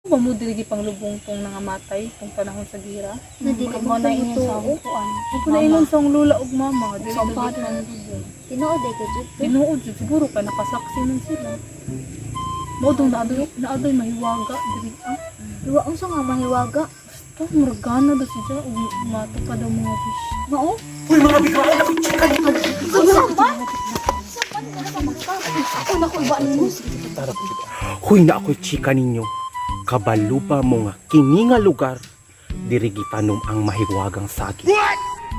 Pamudrigi pang lubong tong nangamatay tong panahon sa gira. Nadi ka mo na inyo sa upuan. Ako na inon sa lula ug mama, dili Sa dili bata. pang lubong. Tinuod ay ka jud. Tinuod jud siguro ka nakasaksi man sila. Mo dong naadoy mahiwaga diri ah. Duwa unsa nga mahiwaga. Basta murgana daw siya ug mato pa daw mga fish. Mao? Uy, mga bigaw na chika dito. Saban? Saban ka na sa magkakaroon. Ako na ko iba nimo. Huy na ako'y chika ninyo. Kabalupa mo nga kini nga lugar diri gipanom ang mahiwagang saging.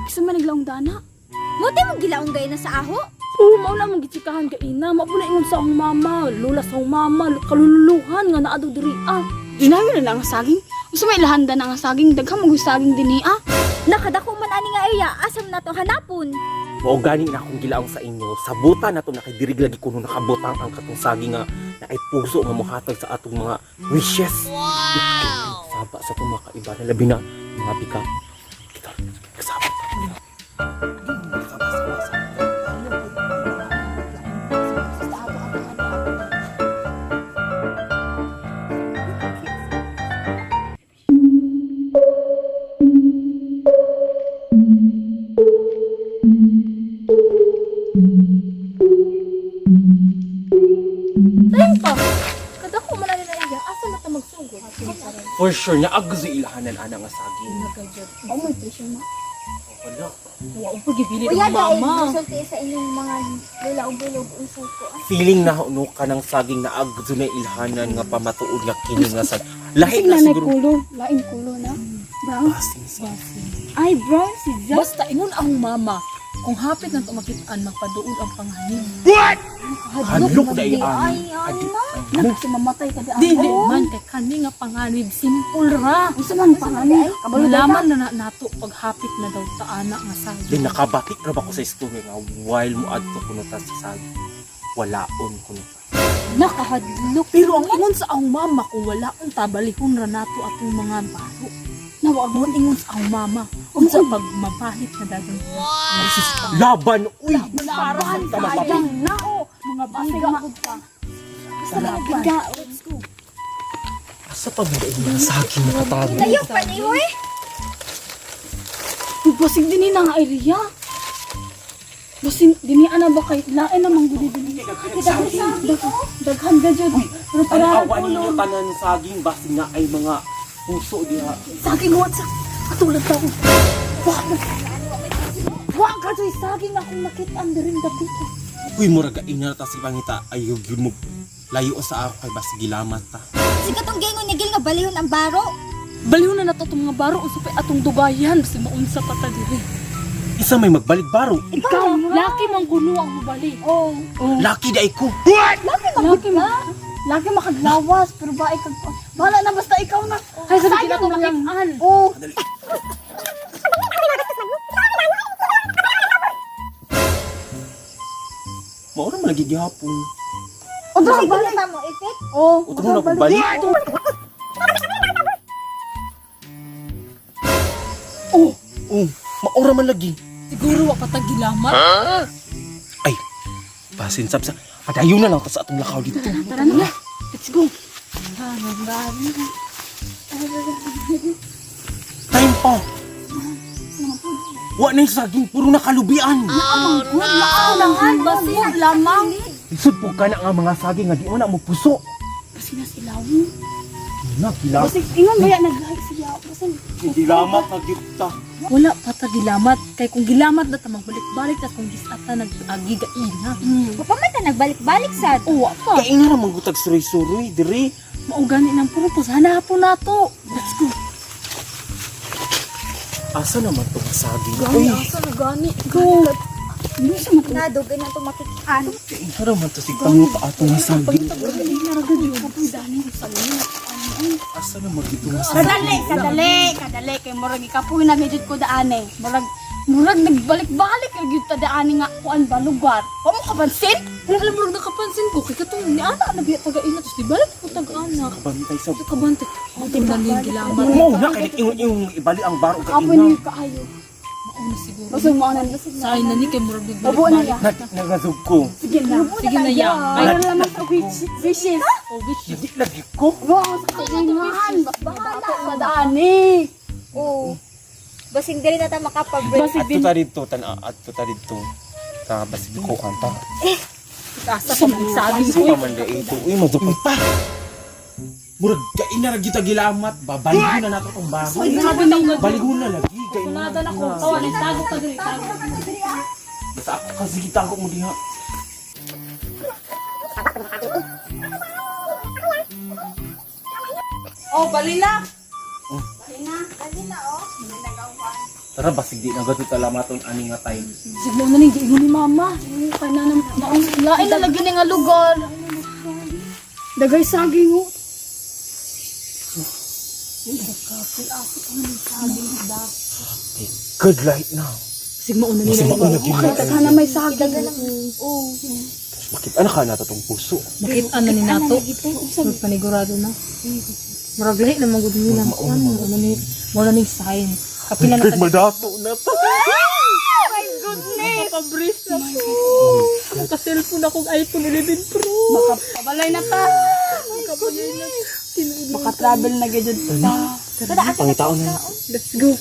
Isa man naglaong dana. Mo di mo gilaong gay na sa aho? Oo, mauna mong gitsikahan ka ina. Mapuna ingon sa akong mama. Lula sa akong mama. Kalululuhan nga naado diri ah. Dinawi na ang saging. Gusto may ilahanda na ang saging. Daghang mag saging din ah. Nakadako man ani nga iya, asam na to hanapon. Mao gani na akong gilaong sa inyo. Sabutan nato na kay diri lagi kuno nakabutang ang katong saging nga na ay puso nga mohatag sa atong mga wishes. Wow! Saba sa itong mga kaiba na labi na mga bika. Kita, kasama pa. Kadako man na iya. Asa na ta magsugod? For sure, naagzo ilahanan ana nga saging. Oh, may presyo na. Wala. Wa ug pagibili Uya ng dai, mama. sulti sa inyong mga lula ug bulog unsay ko. Feeling na no ka ng saging na agzo na ilhanan nga pamatuod nga kini nga saging. Lahi na Lain siguro. kulo. Lain kulo na. Brown? Basing sa Ay, brown si Jack. Basta ingon ang mama, kung hapit na tumakitaan magpaduol ang panganin. hadlok na iyan. Ay, Nak, si mamatay ka di. Dili man kay kani nga panganib simple ra. Gusto man panganin. Malaman na nato pag hapit na daw taana nga saging. Di nakabatik ra ba ko sa istorya nga while mo adto kuno ta sa saging. Walaon kuno ta. Nakahadlok. Pero ang ingon sa ang mama kung wala unta balihon ra nato atong mga baro. Nawag Mo ingon sa ang mama unsa pag mabahit na dagan. Laban uy. Parahan Tama, tama. sayang na o. Mga basig mahod pa. Basta nagbiga. Let's go. Asa pa ba yung saging nakatago? layo pa ni hoy. Basig din na nga area. Basig din ana ba kay lain namang gudi din. Daghan ga jud. Pero Ang para awa ninyo tanan saging basing na ay mga puso diha. saging what sa katulad ta. Wa ka joy saging akong nakita diring dapit. Uy murag ina ta si pangita ayo gyud mo layo sa ako kay basig gilamat ta. Si katong gingon ni Gil nga balihon ang baro. Balihon na nato itong mga baro unsa pa atong dugayan basta maunsa pa ta diri. Isa may magbalik baro. Ikaw, laki man kuno ang mubali. Oh. Lucky day ko. Laki makaglawas, pero ba ikaw, bahala na basta ikaw na. Kaya sabi kita itong lakitaan. Oo. Maura man lagi gihapon. O, Sige balik. na mo ipit. Oo. Uto mo na kong balik. Oh. Oh, maura man lagi. Siguro wa patag gilamat. Ay, basin sab sa. Adayo na lang ta sa atong lakaw dito. Tara na. Let's go. Time pa. Wa na yung saging, puro nakalubian. Langan, basin, lamang. Isod po ka na nga mga saging nga di mo na mo puso. Kasi nasilawin. Na, gila. Basin, ingon ba yan, nag-hike siya. Basin. Hindi lamat na kita. Wala patag gilamat kay kung gilamat na ta magbalik-balik tas kung gisata nag-agi gaina. Pa man ta nagbalik-balik sad. O wa pa. Kaya nga naman gutag suroy-suroy, diri. Mao gani nang purpose hanapon nato. Let's go. Asa naman to nga saging? Gani Uy, asa na gani. Go. Hindi siya matulog. Nadugay na to makikian. ito naman to si panguta ato nga saging. Asa naman dito nga saging? Kadali. Kay murag ikapoy na medyo ko daane. Murag nagbalik-balik kay gyud ta daane nga kuan ba lugar. Wa mo kapansin? Alam mo nakapansin ko kay katong ni ana nabiya taga-ina tos di balik ko taga-ana. Bantay sa... Kabante. Ako tingnan yung gilamat. Mo na, kaya yung ibali ang baro ka Kapoy ina. ni kaayo. Mauna siguro. Basig mo anan basig na. Say na ni kay murag Babo na ya. Nagazog ko. Sige na. Sige na ya. Ay naman sa wishes. Oh, wish. Hindi lagi ko. Wow, sa kanya nga. ani. Oo. Basing dili na ta makapag-break. Basig Ato ta dito, ato ta dito. Ta basig ko kanta. Asa pa man saging Sa pamanda ito, uy madupay pa. Murag kain na lagi ta gilamat, babaligon na nato tong bahay. Sabi nang Baligon na lagi kay nada na ko. Tawa ni tago ka diri tago. basta ako kasi gitangko mo diha. Oh, bali na. Tara basig di na gadto talamaton ani nga time. Sigmo na ning giingon ni mama. Kay na naong lain na lagi ni nga lugar. Dagay saging oh. Good light now. Sigmo na Kasi nila. mauna Kay taghan na may saging. Bakit ana ka na to tong puso? Bakit ano ni nato? Panigurado na. Murag lahi na magud ni na. Ano ni mo na ni sign. Kapila na Madato na to. Nakabris na ko. Naka-cellphone akong iPhone 11 Pro. Makapabalay na ta. Maka-travel na gyud ta. Pangitaon na. Let's go.